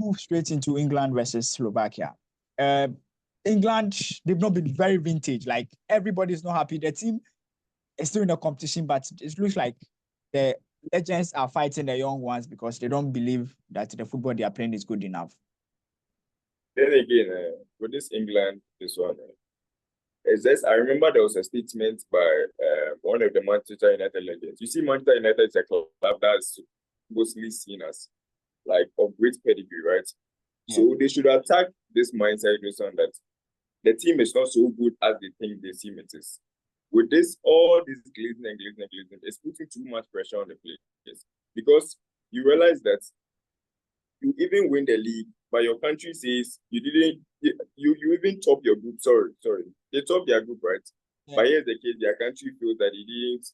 move straight into England versus Slovakia. England, they've not been very vintage. Like everybody's not happy. The team is still in a competition, but it looks like the legends are fighting the young ones because they don't believe that the football they are playing is good enough. Then again, with this England, this one, it's just, I remember there was a statement by one of the Manchester United legends. You see, Manchester United is a club that's mostly seen as like of great pedigree, right? Yeah. So they should attack this mindset on that the team is not so good as they think the team it is. With this, all this glazing, it's putting too much pressure on the players because you realize that you even win the league, but your country says you didn't. You even top your group. Sorry, they top their group, right? Yeah. But here's the case: their country feels that they didn't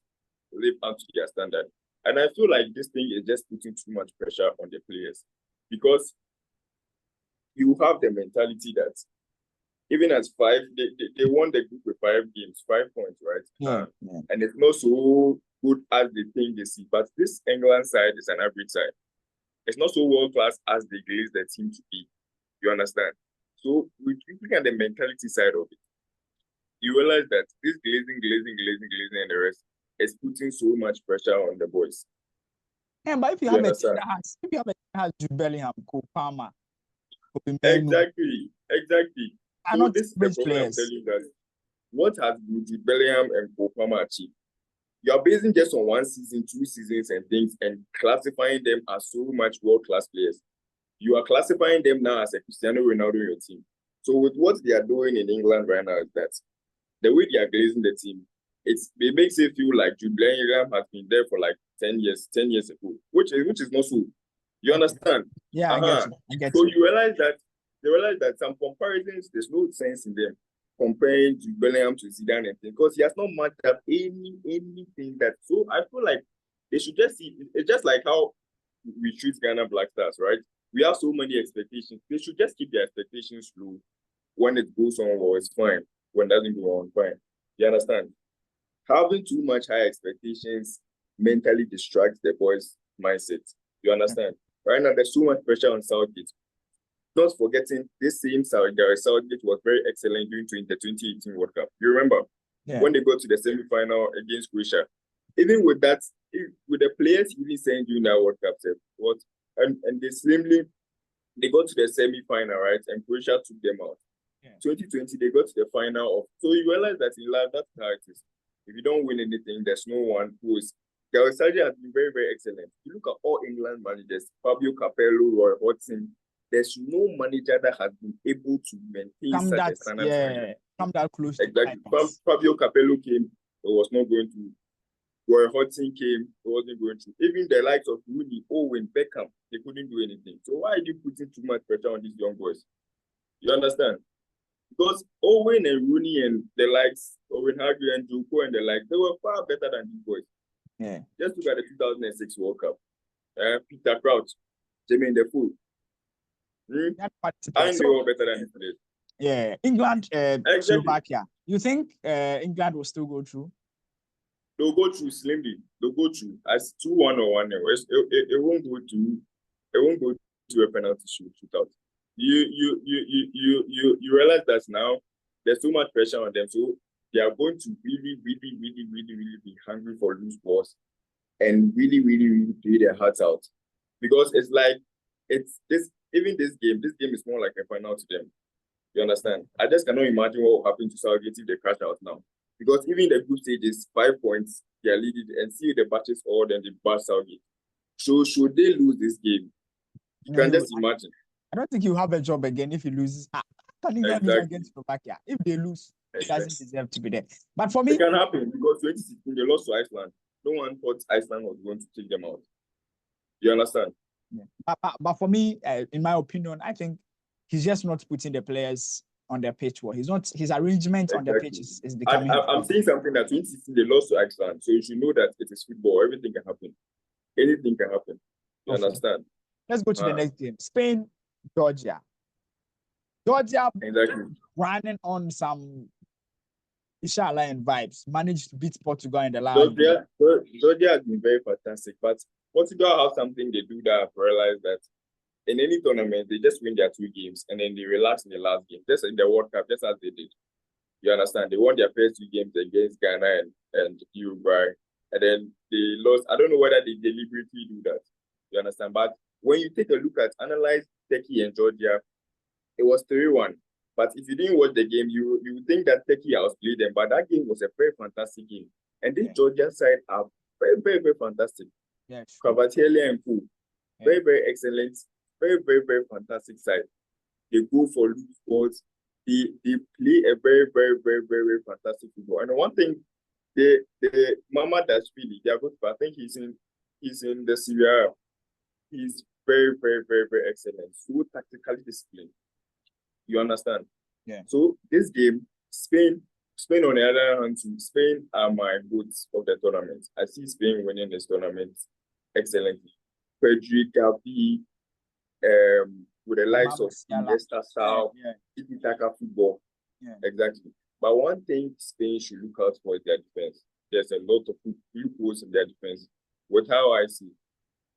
live up to their standard, and I feel like this thing is just putting too much pressure on the players because you have the mentality that even as five, they won the group with 5 games, 5 points, right? Yeah. And it's not so good as they think they see. But this England side is an average side. It's not so world class as they glaze the team to be. You understand? So we look at the mentality side of it. You realize that this glazing, and the rest is putting so much pressure on the boys. Yeah, but if you have a team that has Jude Bellingham, Cole Palmer, exactly. So this is the problem I'm telling you guys. What has Jude Bellingham and Cole Palmer achieved? You are basing just on 1 season, 2 seasons and things and classifying them as so much world-class players. You are classifying them now as a Cristiano Ronaldo in your team. So with what they are doing in England right now is that the way they are glazing the team, it makes it feel like Jude Bellingham has been there for like 10 years ago, which is not so. You understand? Yeah, I get so you. You realize that some comparisons, there's no sense in them comparing to Bellingham to Zidane and things, because he has not matched up anything that. So I feel like they should just see. It's just like how we treat Ghana Black Stars, right? We have so many expectations. They should just keep their expectations low. When it goes on well, it's fine. When it doesn't go on, fine. You understand? Having too much high expectations mentally distracts the boys' mindset. You understand? Right now, there's so much pressure on Southgate. Not forgetting, this same Southgate was very excellent during the 2018 World Cup. You remember? Yeah. When they got to the semi-final against Croatia. Even with that, with the players he didn't send you that World Cup, and they got to the semi-final, right? And Croatia took them out. Yeah. 2020, they got to the final of. So you realize that in life, that's how it is. If you don't win anything, there's no one who is. Gareth Southgate has been very, very excellent. You look at all England managers, Fabio Capello, Roy Hodgson. There's no manager that has been able to maintain such a standard. Yeah, come that close. Exactly. Fabio Capello came, it was not going to. Roy Hodgson came, it wasn't going to. Even the likes of Rooney, Owen, Beckham, they couldn't do anything. So why are you putting too much pressure on these young boys? You understand? Because Owen and Rooney and the likes, Owen Hargreaves and Joko and the likes, they were far better than these boys. Yeah. Just look at the 2006 World Cup. Peter Crouch, Jermaine Defoe. I know better than this place. Yeah, England, exactly. Slovakia. You think England will still go through? They'll go through slimly. They'll go through as 2-1 or 1-0. It won't go to a penalty shootout. You realize that now there's too much pressure on them, so they are going to really be hungry for loose balls and really play their hearts out, because it's like it's this. Even this game is more like a final to them. You understand? I just cannot imagine what will happen to Southgate if they crash out now. Because even the group stage is 5 points, they are leading, and see the batches all, then they bash Southgate. So should they lose this game? You can just imagine. I don't think you have a job again if he loses. Can England lose against Slovakia? If they lose, it doesn't deserve to be there. But for me, it can happen because 2016 they lost to Iceland. No one thought Iceland was going to take them out. You understand? Yeah. But for me, in my opinion, I think he's just not putting the players on their pitch well. His arrangement on the pitch is becoming. I'm saying something that 2016 they lost to Iceland, so you should know that it is football. Everything can happen. Anything can happen. You understand? Let's go to the next game. Spain, Georgia. Georgia exactly running on some Inshallah and vibes. Managed to beat Portugal in the last. Georgia has been very fantastic, but Portugal have something they do that I've realized that in any tournament, they just win their 2 games and then they relax in the last game. Just in the World Cup, just as they did. You understand? They won their first 2 games against Ghana and Uruguay, and then they lost. I don't know whether they deliberately do that. You understand? But when you take a look at analyze Turkey and Georgia, it was 3-1. But if you didn't watch the game, you would think that Turkey outplayed them. But that game was a very fantastic game. And this Georgia side are very, very, very fantastic. Yeah, Kvaratskhelia and Poole, very, very excellent, very, very, very fantastic side. They go for loose balls. They play a very, very, very, very, very fantastic football. And one thing, the Mama Dashvili, they are good, but I think he's in the Syria. He's very, very, very, very excellent. So tactically disciplined. You understand? Yeah. So this game, Spain on the other hand, Spain are my boots of the tournament. I see Spain winning this tournament excellently. Pedri, Gavi, with the likes of Iniesta style, tiki-taka football. Yeah. Exactly. But one thing Spain should look out for is their defense. There's a lot of loopholes in their defense. With how I see,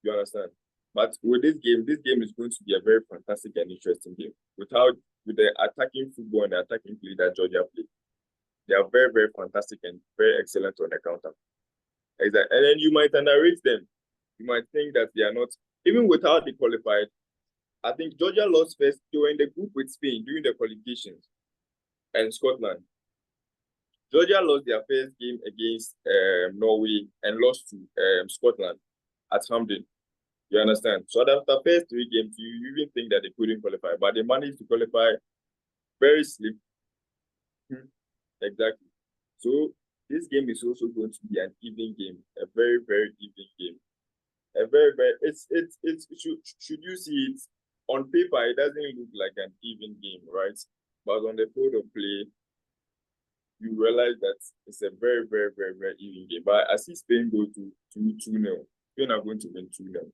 you understand? But with this game is going to be a very fantastic and interesting game. With the attacking football and the attacking play that Georgia played, they are very, very fantastic and very excellent on the counter. Exactly. And then you might underrate them. You might think that they are not, even without the qualified. I think Georgia lost first. They were in the group with Spain during the qualifications and Scotland. Georgia lost their first game against Norway and lost to Scotland at Hampden. You understand? So after first 3 games, you even think that they couldn't qualify, but they managed to qualify very slim. Exactly. So this game is also going to be an even game, a very, very even game. A very, very, should you see it on paper, it doesn't look like an even game, right? But on the field of play, you realize that it's a very, very, very, very even game. But I see Spain go to 2-0. Spain are going to win 2-0.